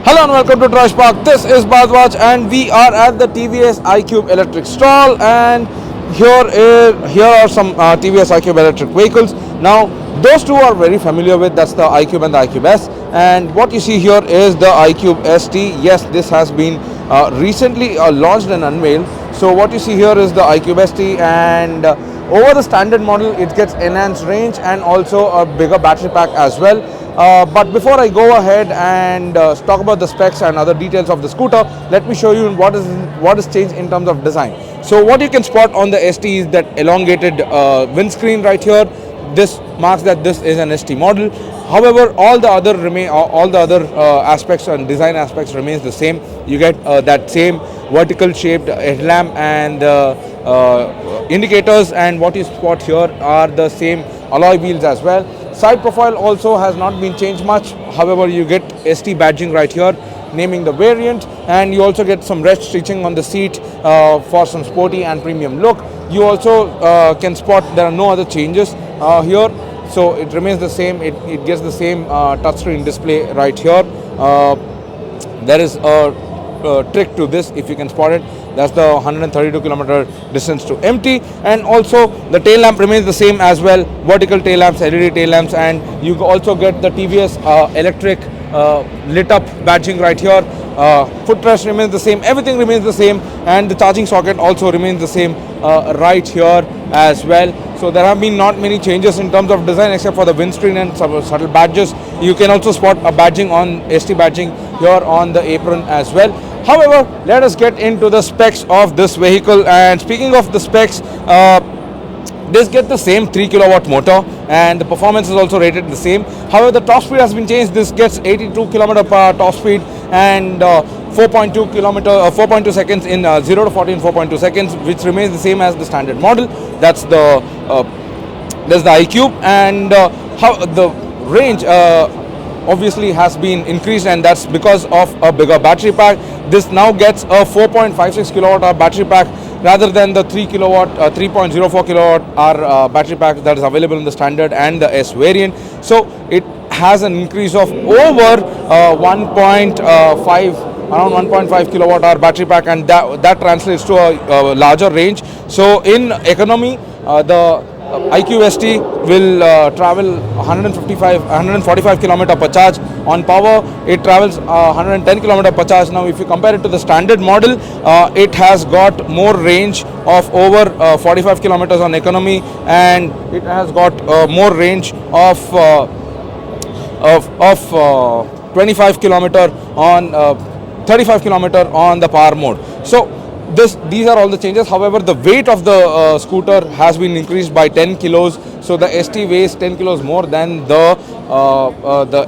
Hello and welcome to DriveSpark. This is Bharadwaj and we are at the TVS iQube electric stall, and here are some TVS iQube electric vehicles. Now those two are very familiar with, that's the iQube and the iQube S, and what you see here is the iQube ST. Yes, this has been recently launched and unveiled. So what you see here is the iQube ST, and over the standard model it gets enhanced range and also a bigger battery pack as well. But before I go ahead and talk about the specs and other details of the scooter, let me show you what is changed in terms of design. So what you can spot on the ST is that elongated windscreen right here. This marks that this is an ST model. However, all the other aspects and design aspects remains the same. You get that same vertical shaped headlamp and indicators, and what you spot here are the same alloy wheels as well. Side profile also has not been changed much. However, you get ST badging right here, naming the variant, and you also get some red stitching on the seat for some sporty and premium look. You also can spot there are no other changes here, so it remains the same. It gets the same touchscreen display right here. There is a trick to this, if you can spot it. That's the 132 kilometer distance to empty, and also the tail lamp remains the same as well. Vertical tail lamps, LED tail lamps, and you also get the TVS electric lit up badging right here. Footrest remains the same, everything remains the same, and the charging socket also remains the same right here as well. So there have been not many changes in terms of design except for the windscreen and some subtle badges. You can also spot a badging on ST badging here on the apron as well. However, let us get into the specs of this vehicle. And speaking of the specs, this gets the same 3 kilowatt motor, and the performance is also rated the same. However, the top speed has been changed. This gets 82 kilometer per hour top speed and 4.2 seconds in 0 to 40 in 4.2 seconds, which remains the same as the standard model. That's the iQube, and how the range obviously has been increased, and that's because of a bigger battery pack. This now gets a 4.56 kilowatt hour battery pack rather than the 3.04 kilowatt hour battery pack that is available in the standard and the S variant. So it has an increase of over 1.5 kilowatt hour battery pack, and that translates to a larger range. So in economy, the iQube ST will travel 145 kilometer per charge. On power, it travels 110 kilometer per charge. Now, if you compare it to the standard model, it has got more range of over 45 kilometers on economy, and it has got more range of 25 kilometer on 35 kilometer on the power mode. So these are all the changes. However, the weight of the scooter has been increased by 10 kilos. So the ST weighs 10 kilos more than the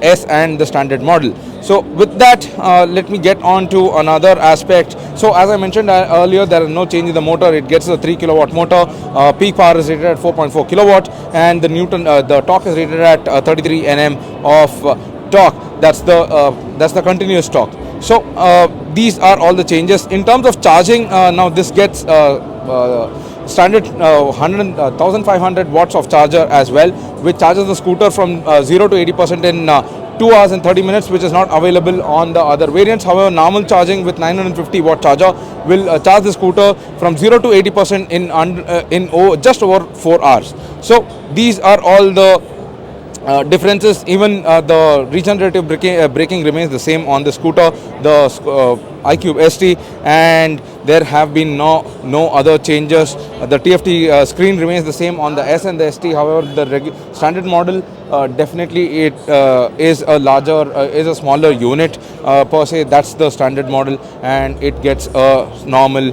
S and the standard model. So with that, let me get on to another aspect. So as I mentioned earlier, there is no change in the motor. It gets a 3 kilowatt motor. Peak power is rated at 4.4 kilowatt, and the torque is rated at 33 Nm of torque. That's the continuous torque. So these are all the changes in terms of charging. Now this gets standard 1500 watts of charger as well, which charges the scooter from 0 to 80% in 2 hours and 30 minutes, which is not available on the other variants. However, normal charging with 950 watt charger will charge the scooter from 0 to 80% in just over 4 hours. So these are all the differences. Even the regenerative braking remains the same on the scooter, the iQube ST, and there have been no other changes. The TFT screen remains the same on the S and the ST. However, the standard model definitely it is a smaller unit per se. That's the standard model, and it gets a normal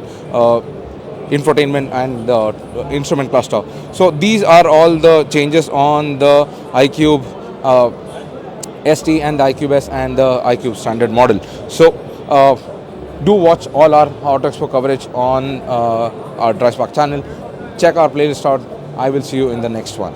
infotainment and the instrument cluster. So these are all the changes on the iQube ST and the iQube S and the iQube standard model. So do watch all our Auto Expo coverage on our DriveSpark channel. Check our playlist out. I will see you in the next one.